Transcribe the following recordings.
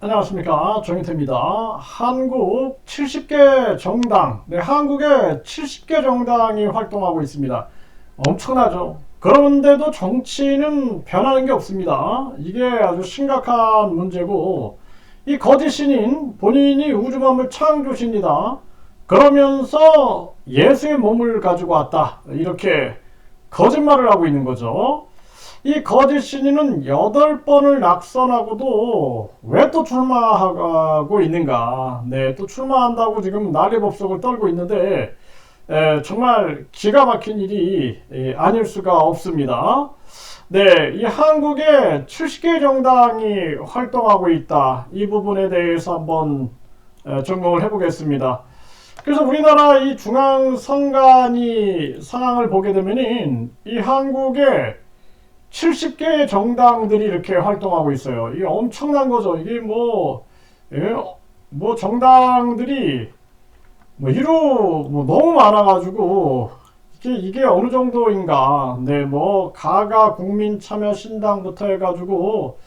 안녕하십니까, 정희태입니다. 한국 70개 정당, 한국에 70개 정당이 활동하고 있습니다. 엄청나죠. 그런데도 정치는 변하는 게 없습니다. 이게 아주 심각한 문제고, 이 거짓 신인 본인이 우주만물 창조신이다 그러면서 예수의 몸을 가지고 왔다, 이렇게 거짓말을 하고 있는 거죠. 이 거짓 신인은 8번을 낙선하고도 왜 또 출마하고 있는가? 또 출마한다고 지금 난리법석을 떨고 있는데, 정말 기가 막힌 일이 아닐 수가 없습니다. 이 한국에 70개 정당이 활동하고 있다. 이 부분에 대해서 한번 점검을 해보겠습니다. 그래서 우리나라 이 중앙선관위 상황을 보게 되면은 이 한국에 70개의 정당들이 이렇게 활동하고 있어요. 이게 엄청난 거죠. 이게 정당들이 너무 많아가지고 이게 어느 정도인가. 가가 국민참여신당부터 해가지고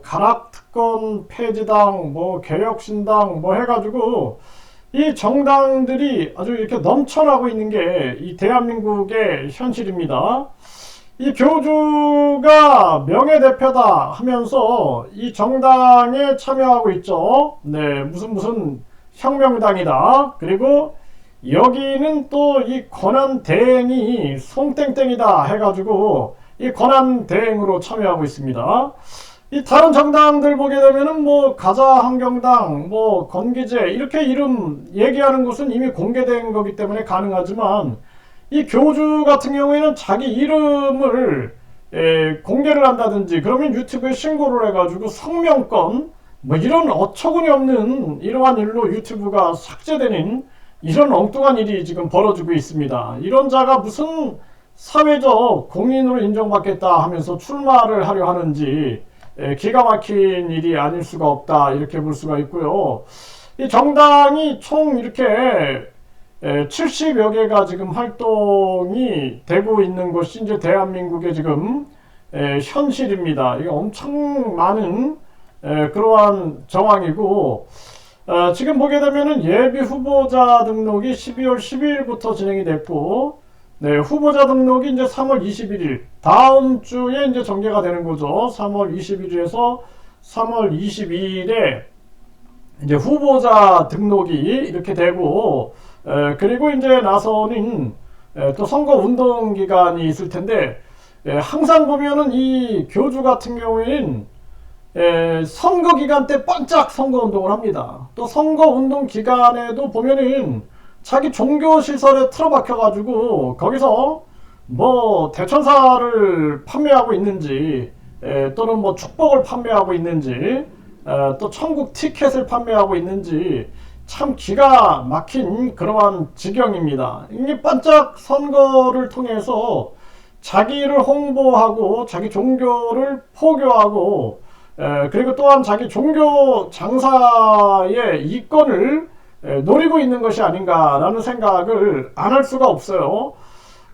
가락특권 폐지당, 개혁신당 해가지고 이 정당들이 아주 이렇게 넘쳐나고 있는 게 이 대한민국의 현실입니다. 이 교주가 명예대표다 하면서 이 정당에 참여하고 있죠. 무슨 혁명당이다. 그리고 여기는 또 이 권한대행이 송땡땡이다 해가지고 이 권한대행으로 참여하고 있습니다. 이 다른 정당들 보게 되면은 가자환경당, 건기제 이렇게 이름 얘기하는 것은 이미 공개된 거기 때문에 가능하지만, 이 교주 같은 경우에는 자기 이름을 공개를 한다든지 그러면 유튜브에 신고를 해가지고 성명권 이런 어처구니 없는 이러한 일로 유튜브가 삭제되는 이런 엉뚱한 일이 지금 벌어지고 있습니다. 이런 자가 무슨 사회적 공인으로 인정받겠다 하면서 출마를 하려 하는지 기가 막힌 일이 아닐 수가 없다, 이렇게 볼 수가 있고요. 이 정당이 총 이렇게 70여 개가 지금 활동이 되고 있는 것이 이제 대한민국의 지금 현실입니다. 이게 엄청 많은 그러한 정황이고, 지금 보게 되면은 예비 후보자 등록이 12월 12일부터 진행이 됐고, 후보자 등록이 이제 3월 21일 다음 주에 이제 전개가 되는 거죠. 3월 21일에서 3월 22일에 이제 후보자 등록이 이렇게 되고, 그리고 이제 나서는 또 선거 운동 기간이 있을 텐데, 항상 보면은 이 교주 같은 경우에는 선거 기간 때 반짝 선거 운동을 합니다. 또 선거 운동 기간에도 보면은 자기 종교 시설에 틀어박혀 가지고 거기서 대천사를 판매하고 있는지, 또는 축복을 판매하고 있는지, 또 천국 티켓을 판매하고 있는지 참 기가 막힌 그러한 지경입니다. 이게 반짝 선거를 통해서 자기를 홍보하고 자기 종교를 포교하고, 그리고 또한 자기 종교 장사의 이권을 노리고 있는 것이 아닌가라는 생각을 안 할 수가 없어요.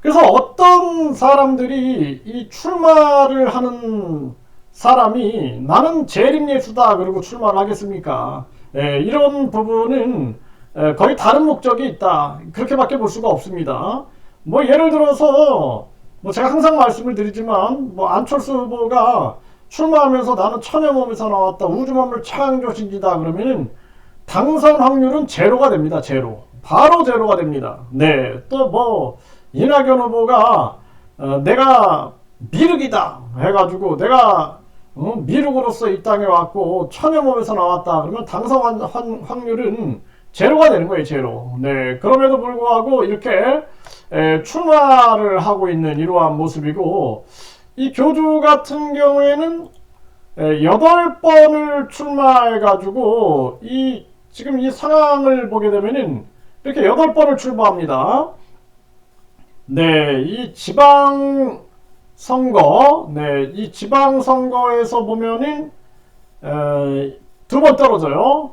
그래서 어떤 사람들이 이 출마를 하는 사람이 나는 재림예수다 그리고 출마를 하겠습니까? 이런 부분은 거의 다른 목적이 있다, 그렇게밖에 볼 수가 없습니다. 예를 들어서 제가 항상 말씀을 드리지만 안철수 후보가 출마하면서 나는 천여몸에서 나왔다, 우주만물 창조신이다 그러면은 당선 확률은 제로가 됩니다. 제로. 바로 제로가 됩니다. 또 이낙연 후보가 내가 미륵이다 해가지고 내가 미륵으로서 이 땅에 왔고 천여몸에서 나왔다 그러면 당선 확률은 제로가 되는 거예요. 제로. 그럼에도 불구하고 이렇게 출마를 하고 있는 이러한 모습이고, 이 교주 같은 경우에는 8번을 출마해가지고 지금 이 상황을 보게 되면은 이렇게 8번을 출마합니다. 이 지방선거, 이 지방선거에서 보면은 2번 떨어져요.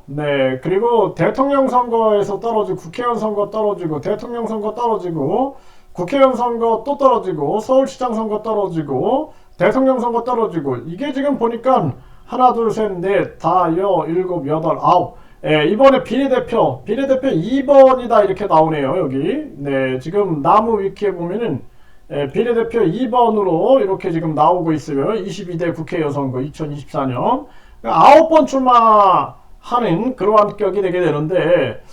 그리고 대통령 선거에서 떨어지고, 국회의원 선거 떨어지고, 대통령 선거 떨어지고, 국회의원 선거 또 떨어지고, 서울시장 선거 떨어지고, 대통령 선거 떨어지고, 이게 지금 보니까 하나, 둘, 셋, 넷, 다, 여, 일곱, 여덟, 아홉. 예, 이번에 비례대표 2번이다 이렇게 나오네요. 여기. 네, 지금 나무 위키에 보면은 비례대표 2번으로 이렇게 지금 나오고 있어요. 22대 국회의원 선거 2024년 9번 출마하는 그러한 격이 되게 되는데,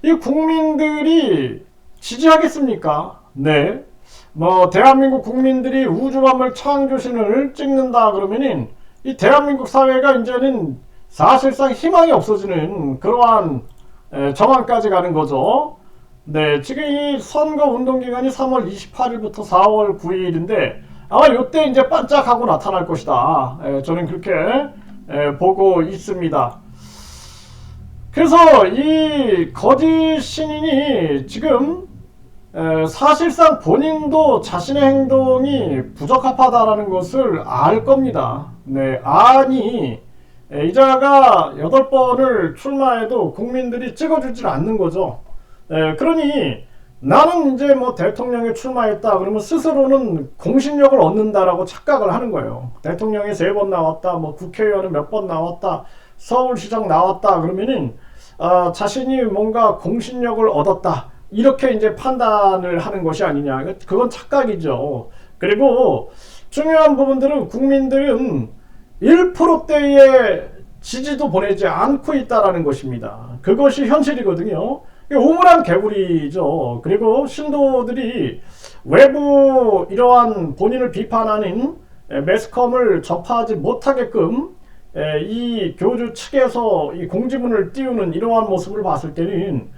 이 국민들이 지지하겠습니까? 네. 뭐 대한민국 국민들이 우주만물 창조신을 찍는다 그러면은 이 대한민국 사회가 이제는 사실상 희망이 없어지는 그러한 정황까지 가는 거죠. 네, 지금 이 선거 운동 기간이 3월 28일부터 4월 9일인데 아마 이때 이제 반짝하고 나타날 것이다. 저는 그렇게 보고 있습니다. 그래서 이 거짓 신인이 지금 사실상 본인도 자신의 행동이 부적합하다라는 것을 알 겁니다. 네, 아니 이자가 8번을 출마해도 국민들이 찍어주질 않는 거죠. 그러니 나는 이제 뭐 대통령에 출마했다 그러면 스스로는 공신력을 얻는다라고 착각을 하는 거예요. 대통령에 3번 나왔다, 뭐 국회의원은 몇 번 나왔다, 서울시장 나왔다 그러면은 자신이 뭔가 공신력을 얻었다 이렇게 이제 판단을 하는 것이 아니냐. 그건 착각이죠. 그리고 중요한 부분들은 국민들은 1%대의 지지도 보내지 않고 있다라는 것입니다. 그것이 현실이거든요. 우물안 개구리죠. 그리고 신도들이 외부 이러한 본인을 비판하는 매스컴을 접하지 못하게끔 이 교주 측에서 이 공지문을 띄우는 이러한 모습을 봤을 때는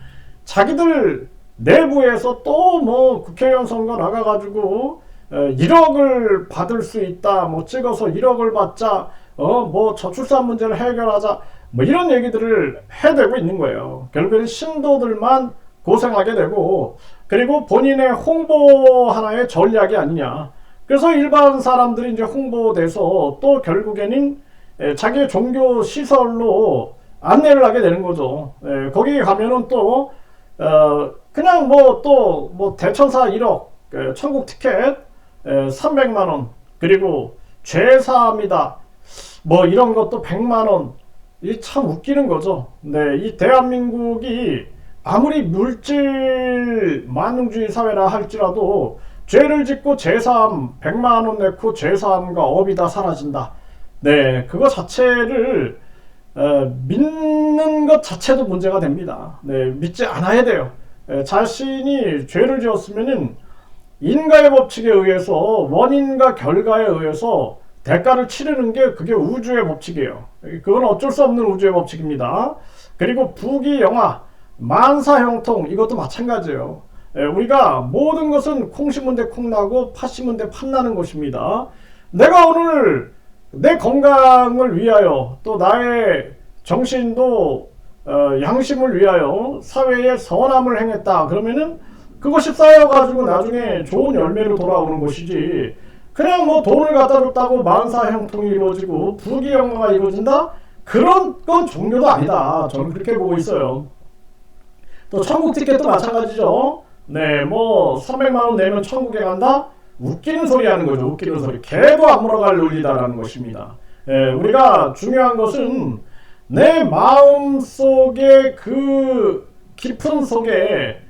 자기들 내부에서 또 뭐 국회의원 선거 나가가지고 1억을 받을 수 있다, 뭐 찍어서 1억을 받자, 뭐 저출산 문제를 해결하자, 뭐 이런 얘기들을 해대고 있는 거예요. 결국에는 신도들만 고생하게 되고, 그리고 본인의 홍보 하나의 전략이 아니냐. 그래서 일반 사람들이 이제 홍보돼서 또 결국에는 자기의 종교 시설로 안내를 하게 되는 거죠. 거기 가면은 또 그냥 뭐 대천사 1억, 천국 티켓 300만원, 그리고 죄사합니다 뭐 이런 것도 100만원. 이 참 웃기는 거죠. 네, 이 대한민국이 아무리 물질 만능주의 사회라 할지라도 죄를 짓고 죄사함 100만원 내고 죄사함과 업이 다 사라진다. 네, 그거 자체를 믿는 것 자체도 문제가 됩니다. 네, 믿지 않아야 돼요. 자신이 죄를 지었으면은 인과의 법칙에 의해서, 원인과 결과에 의해서 대가를 치르는 게 그게 우주의 법칙이에요. 그건 어쩔 수 없는 우주의 법칙입니다. 그리고 부귀영화, 만사형통, 이것도 마찬가지예요. 우리가 모든 것은 콩 심은 데 콩 나고 팥 심은 데 팥 나는 것입니다. 내가 오늘 내 건강을 위하여, 또 나의 정신도 양심을 위하여 사회에 선함을 행했다 그러면은 그것이 쌓여가지고 나중에 좋은 열매로 돌아오는 것이지, 그냥 뭐 돈을 갖다 줬다고 만사형통이 이루어지고 부귀영화가 이루어진다? 그런 건 종교도 아니다. 저는 그렇게 보고 있어요. 또 천국 티켓도 마찬가지죠. 네, 뭐 300만원 내면 천국에 간다? 웃기는 소리 하는 거죠. 웃기는 소리. 개도 안 물어갈 논리다라는 것입니다. 우리가 중요한 것은 내 마음 속에 그 깊은 속에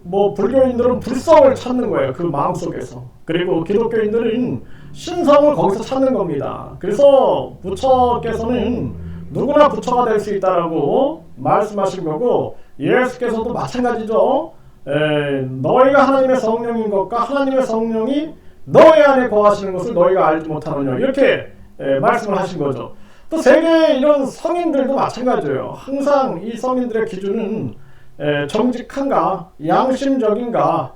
뭐 불교인들은 불성을 찾는 거예요. 그 마음 속에서. 그리고 기독교인들은 신성을 거기서 찾는 겁니다. 그래서 부처께서는 누구나 부처가 될 수 있다라고 말씀하신 거고, 예수께서도 마찬가지죠. 너희가 하나님의 성령인 것과 하나님의 성령이 너희 안에 거하시는 것을 너희가 알지 못하느냐, 이렇게 말씀을 하신 거죠. 또 세계 이런 성인들도 마찬가지예요. 항상 이 성인들의 기준은 정직한가, 양심적인가,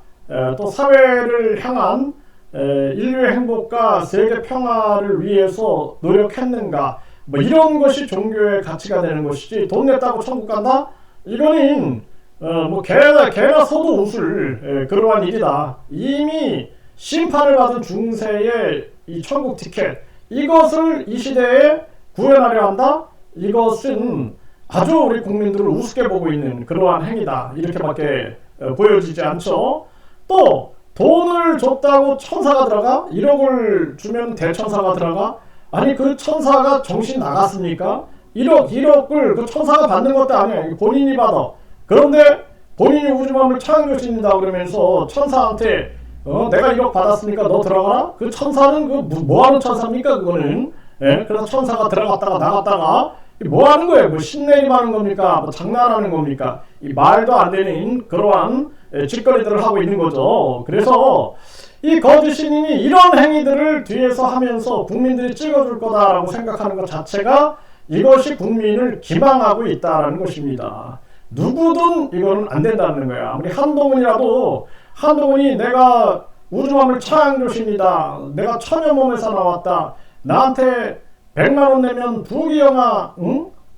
또 사회를 향한 인류의 행복과 세계 평화를 위해서 노력했는가, 뭐 이런 것이 종교의 가치가 되는 것이지, 돈 냈다고 천국 간다? 이거는 뭐 개나 소도 웃을 그러한 일이다. 이미 심판을 받은 중세의 이 천국 티켓, 이것을 이 시대에 구현하려 한다? 이것은 아주 우리 국민들을 우습게 보고 있는 그러한 행위다. 이렇게밖에 보여지지 않죠. 또 돈을 줬다고 천사가 들어가? 1억을 주면 대천사가 들어가? 아니 그 천사가 정신 나갔습니까? 1억을 그 천사가 받는 것도 아니에요. 본인이 받아. 그런데 본인이 우주만물 창조신이다 그러면서 천사한테 내가 1억 받았으니까 너 들어가라? 그 천사는 그 뭐하는 천사입니까 그거는? 예? 그래서 천사가 들어갔다가 나갔다가 뭐 하는 거예요? 뭐 신내림하는 겁니까? 뭐 장난하는 겁니까? 이 말도 안 되는 그러한 짓거리들을 하고 있는 거죠. 그래서 이 거짓 신인이 이런 행위들을 뒤에서 하면서 국민들이 찍어줄 거다라고 생각하는 것 자체가 이것이 국민을 기망하고 있다는 것입니다. 누구든 이거는 안 된다는 거야. 아무리 한동훈이라도 한동훈이 내가 우주만물 창조신이다. 내가 천연몸에서 나왔다. 나한테 100만원 내면 부귀영화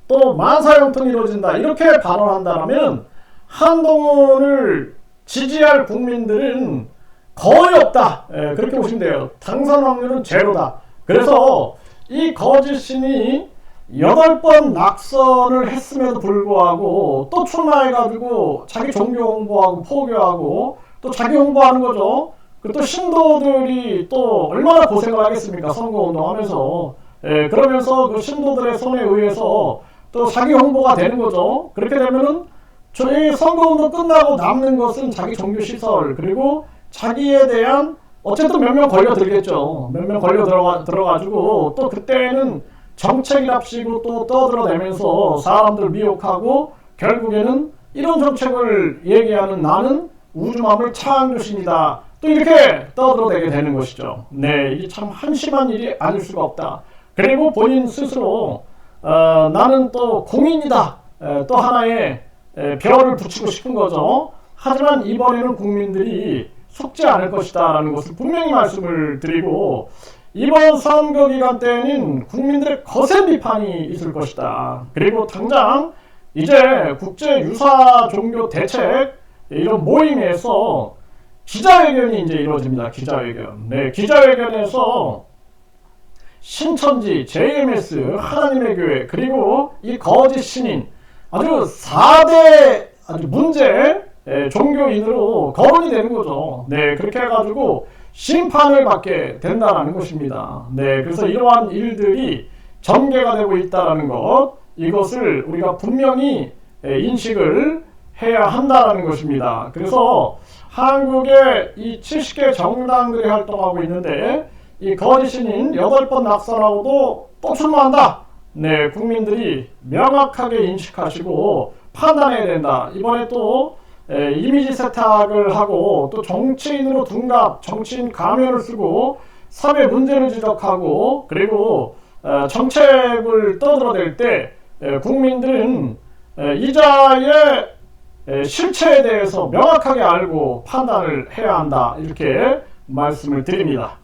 또 만사형통이 이루어진다. 이렇게 발언한다면 한동훈을 지지할 국민들은 거의 없다. 그렇게 보시면 돼요. 당선 확률은 제로다. 그래서 이 거짓신이 8번 낙선을 했음에도 불구하고 또 출마해가지고 자기 종교 홍보하고 포교하고 또 자기 홍보하는 거죠. 그리고 또 신도들이 또 얼마나 고생을 하겠습니까? 선거운동 하면서. 그러면서 그 신도들의 손에 의해서 또 자기 홍보가 되는 거죠. 그렇게 되면은 저희 선거운동 끝나고 남는 것은 자기 종교시설 그리고 자기에 대한 어쨌든 몇 명 걸려들겠죠. 몇 명 걸려 들어가지고 또 그때는 정책이랍시고 또 떠들어대면서 사람들 미혹하고 결국에는 이런 정책을 얘기하는 나는 우주만물 창조신이다. 또 이렇게 떠들어대게 되는 것이죠. 네, 이게 참 한심한 일이 아닐 수가 없다. 그리고 본인 스스로 나는 또 공인이다. 또 하나의 별을 붙이고 싶은 거죠. 하지만 이번에는 국민들이 속지 않을 것이다 라는 것을 분명히 말씀을 드리고 이번 선거 기간 때는 국민들의 거센 비판이 있을 것이다. 그리고 당장 이제 국제 유사 종교 대책 이런 모임에서 기자회견이 이제 이루어집니다. 기자회견. 네, 기자회견에서 신천지, JMS, 하나님의 교회 그리고 이 거짓 신인 아주 4대 아주 문제 종교인으로 거론이 되는 거죠. 네, 그렇게 해가지고 심판을 받게 된다는 것입니다. 네, 그래서 이러한 일들이 전개가 되고 있다는 것, 이것을 우리가 분명히 인식을 해야 한다는 것입니다. 그래서 한국에 이 70개 정당들이 활동하고 있는데 이 거짓 신인 8번 낙선하고도 또 출마한다. 네, 국민들이 명확하게 인식하시고 판단해야 된다. 이번에 또 이미지 세탁을 하고 또 정치인으로 둔갑, 정치인 가면을 쓰고 사회 문제를 지적하고 그리고 정책을 떠들어댈 때 국민들은 이자의 실체에 대해서 명확하게 알고 판단을 해야 한다. 이렇게 말씀을 드립니다.